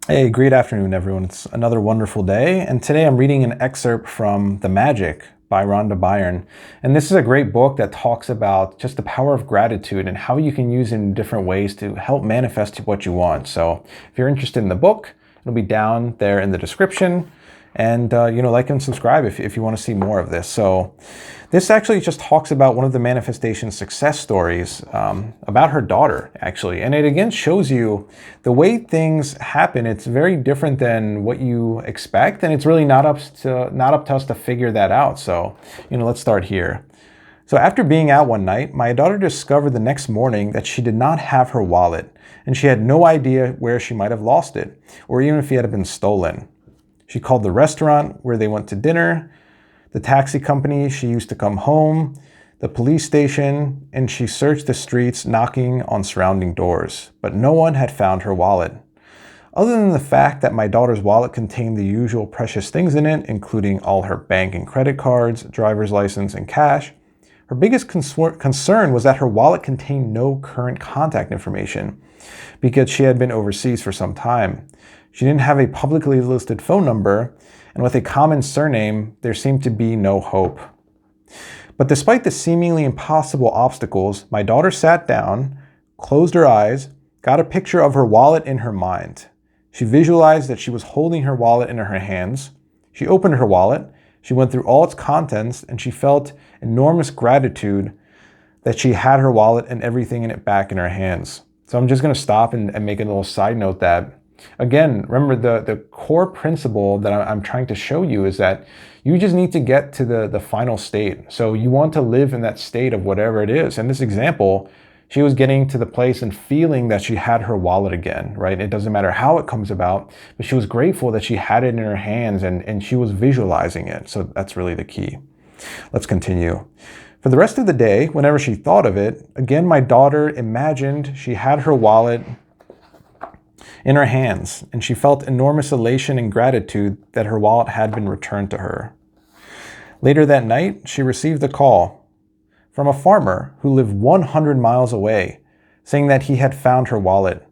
Hey, great afternoon, everyone. It's another wonderful day, and today I'm reading an excerpt from The Magic by Rhonda Byrne. And this is a great book that talks about just the power of gratitude and how you can use it in different ways to help manifest what you want. So if you're interested in the book, it'll be down there in the description. And like and subscribe if you want to see more of this. So this actually just talks about one of the manifestation success stories about her daughter, actually. And it again shows you the way things happen. It's very different than what you expect, and it's really not up to us to figure that out. So let's start here. So after being out one night, my daughter discovered the next morning that she did not have her wallet, and she had no idea where she might have lost it, or even if it had been stolen. She called the restaurant where they went to dinner, the taxi company she used to come home, the police station, and she searched the streets knocking on surrounding doors, but no one had found her wallet. Other than the fact that my daughter's wallet contained the usual precious things in it, including all her bank and credit cards, driver's license, and cash, her biggest concern was that her wallet contained no current contact information because she had been overseas for some time. She didn't have a publicly listed phone number, and with a common surname, there seemed to be no hope. But despite the seemingly impossible obstacles, my daughter sat down, closed her eyes, got a picture of her wallet in her mind. She visualized that she was holding her wallet in her hands. She opened her wallet, she went through all its contents, and she felt enormous gratitude that she had her wallet and everything in it back in her hands. So I'm just going to stop and make a little side note that, again, remember the core principle that I'm trying to show you is that you just need to get to the final state. So you want to live in that state of whatever it is. In this example, she was getting to the place and feeling that she had her wallet again, right? It doesn't matter how it comes about, but she was grateful that she had it in her hands and she was visualizing it. So that's really the key. Let's continue. For the rest of the day, whenever she thought of it, again, my daughter imagined she had her wallet in her hands, and she felt enormous elation and gratitude that her wallet had been returned to her. Later that night, she received a call from a farmer who lived 100 miles away, saying that he had found her wallet.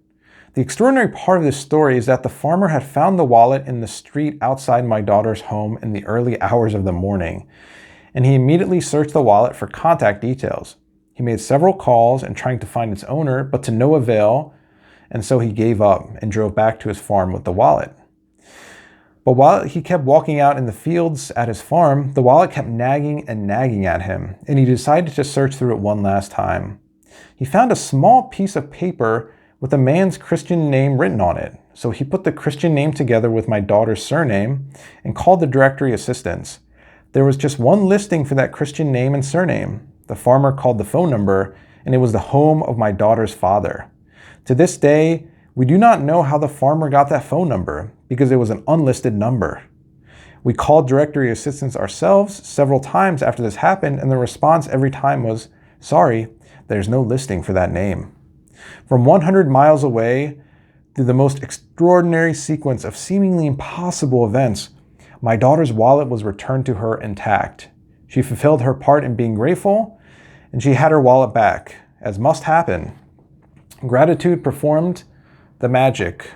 The extraordinary part of this story is that the farmer had found the wallet in the street outside my daughter's home in the early hours of the morning, and he immediately searched the wallet for contact details. He made several calls and trying to find its owner, but to no avail, and so he gave up and drove back to his farm with the wallet. But while he kept walking out in the fields at his farm, the wallet kept nagging and nagging at him, and he decided to search through it one last time. He found a small piece of paper with a man's Christian name written on it, so he put the Christian name together with my daughter's surname and called the directory assistance. There was just one listing for that Christian name and surname. The farmer called the phone number, and it was the home of my daughter's father. To this day, we do not know how the farmer got that phone number because it was an unlisted number. We called directory assistance ourselves several times after this happened, and the response every time was, "Sorry, there's no listing for that name." From 100 miles away, through the most extraordinary sequence of seemingly impossible events, my daughter's wallet was returned to her intact. She fulfilled her part in being grateful, and she had her wallet back, as must happen. Gratitude performed the magic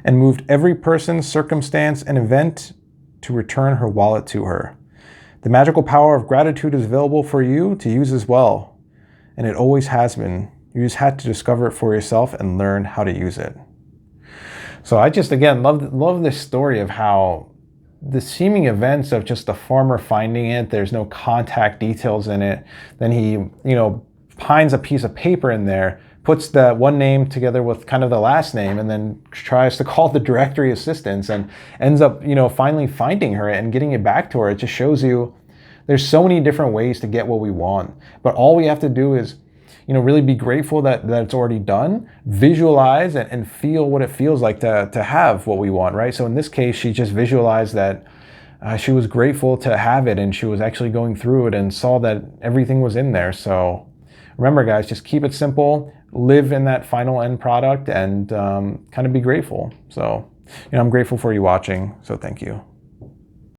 and moved every person, circumstance, and event to return her wallet to her. The magical power of gratitude is available for you to use as well, and it always has been. You just had to discover it for yourself and learn how to use it. So I just, again, love this story of how the seeming events of just the farmer finding it, there's no contact details in it, then he, finds a piece of paper in there, puts the one name together with kind of the last name, and then tries to call the directory assistance and ends up, finally finding her and getting it back to her. It just shows you there's so many different ways to get what we want. But all we have to do is, really be grateful that it's already done, visualize and feel what it feels like to have what we want, right? So in this case, she just visualized that she was grateful to have it, and she was actually going through it and saw that everything was in there. So remember, guys, just keep it simple, live in that final end product, and kind of be grateful. So, I'm grateful for you watching. So thank you.